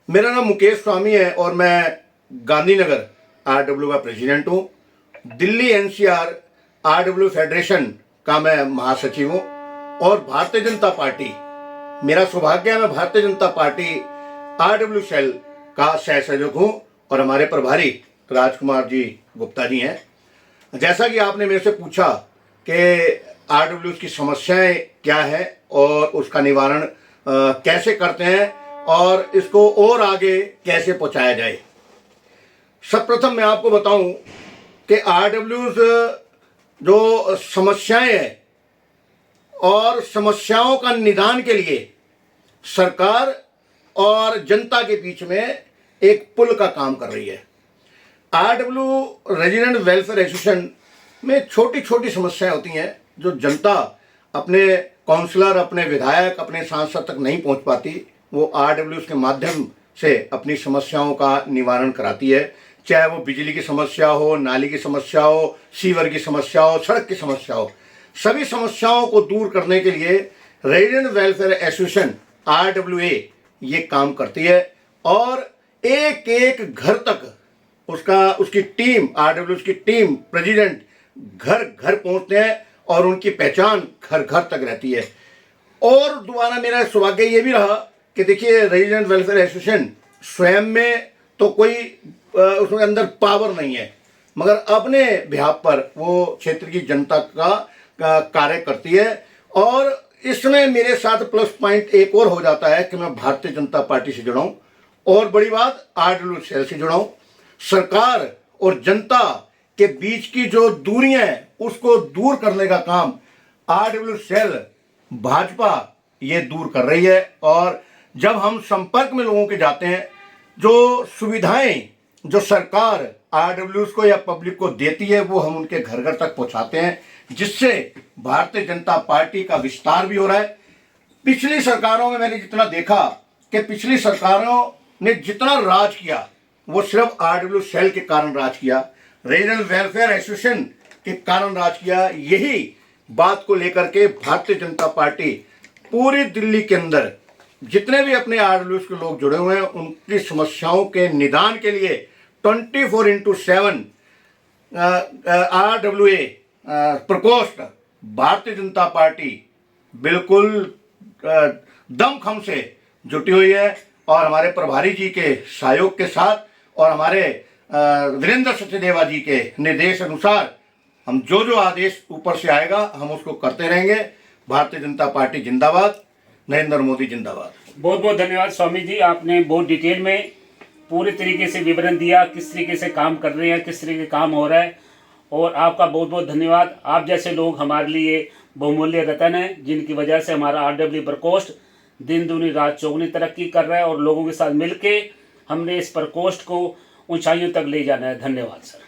मेरा नाम मुकेश स्वामी है और मैं गांधीनगर आरडब्ल्यू का प्रेसिडेंट हूँ। दिल्ली एनसीआर आरडब्ल्यू फेडरेशन का मैं महासचिव हूँ और भारतीय जनता पार्टी, मेरा सौभाग्य है, मैं Bharatiya Janata party RW cell का सहसंयोजक हूँ और हमारे प्रभारी राजकुमार जी गुप्ता जी हैं। जैसा कि आपने मेरे से पूछा कि आरडब्ल्यू की समस्याएं क्या है और उसका निवारण कैसे करते हैं और इसको और आगे कैसे पहुंचाया जाए। सर्वप्रथम मैं आपको बताऊं कि आरडब्ल्यूज जो समस्याएं हैं और समस्याओं का निदान के लिए सरकार और जनता के बीच में एक पुल का काम कर रही है। आरडब्ल्यू रेजिडेंट वेलफेयर एसोसिएशन में छोटी छोटी समस्याएं होती हैं जो जनता अपने काउंसलर, अपने विधायक, अपने सांसद तक नहीं पहुंच पाती, वो आरडब्ल्यू के माध्यम से अपनी समस्याओं का निवारण कराती है। चाहे वो बिजली की समस्या हो, नाली की समस्या हो, सीवर की समस्या हो, सड़क की समस्या हो, सभी समस्याओं को दूर करने के लिए रेजिडेंट वेलफेयर एसोसिएशन RWA ये काम करती है और एक एक घर तक उसकी टीम, आरडब्ल्यू की टीम, प्रेसिडेंट घर घर पहुंचते हैं और उनकी पहचान घर घर तक रहती है। और दोबारा मेरा सौभाग्य ये भी रहा कि देखिए, रेजिडेंट वेलफेयर एसोसिएशन स्वयं में तो कोई उसके अंदर पावर नहीं है, मगर अपने बिहाफ पर वो क्षेत्र की जनता का कार्य करती है। और इसमें मेरे साथ प्लस पॉइंट एक और हो जाता है कि मैं भारतीय जनता पार्टी से जुड़ा हूँ और बड़ी बात आरडब्ल्यू सेल से जुड़ा हूँ। सरकार और जनता के बीच की जो दूरियां हैं उसको दूर करने का काम आरडब्ल्यू सेल भाजपा ये दूर कर रही है। और जब हम संपर्क में लोगों के जाते हैं, जो सुविधाएं जो सरकार आरडब्ल्यू को या पब्लिक को देती है वो हम उनके घर घर तक पहुंचाते हैं, जिससे भारतीय जनता पार्टी का विस्तार भी हो रहा है। पिछली सरकारों में मैंने जितना देखा कि पिछली सरकारों ने जितना राज किया वो सिर्फ आरडब्ल्यू सेल के कारण राज किया, रीजनल वेलफेयर एसोसिएशन के कारण राज किया। यही बात को लेकर के भारतीय जनता पार्टी पूरी दिल्ली के अंदर जितने भी अपने आरडब्ल्यू के लोग जुड़े हुए हैं उनकी समस्याओं के निदान के लिए 24/7 RWA प्रकोष्ठ भारतीय जनता पार्टी बिल्कुल दमखम से जुटी हुई है। और हमारे प्रभारी जी के सहयोग के साथ और हमारे वीरेंद्र सचदेवा जी के निर्देश अनुसार हम जो आदेश ऊपर से आएगा हम उसको करते रहेंगे। भारतीय जनता पार्टी जिंदाबाद, नरेंद्र मोदी जिंदाबाद। बहुत बहुत धन्यवाद स्वामी जी, आपने बहुत डिटेल में पूरे तरीके से विवरण दिया, किस तरीके से काम कर रहे हैं, किस तरीके काम हो रहा है। और आपका बहुत बहुत धन्यवाद। आप जैसे लोग हमारे लिए बहुमूल्य रतन हैं, जिनकी वजह से हमारा आरडब्ल्यू प्रकोष्ठ दिन दूनी रात चौगुनी तरक्की कर रहा है और लोगों के साथ मिलके हमने इस प्रकोष्ठ को ऊंचाइयों तक ले जाना है। धन्यवाद सर।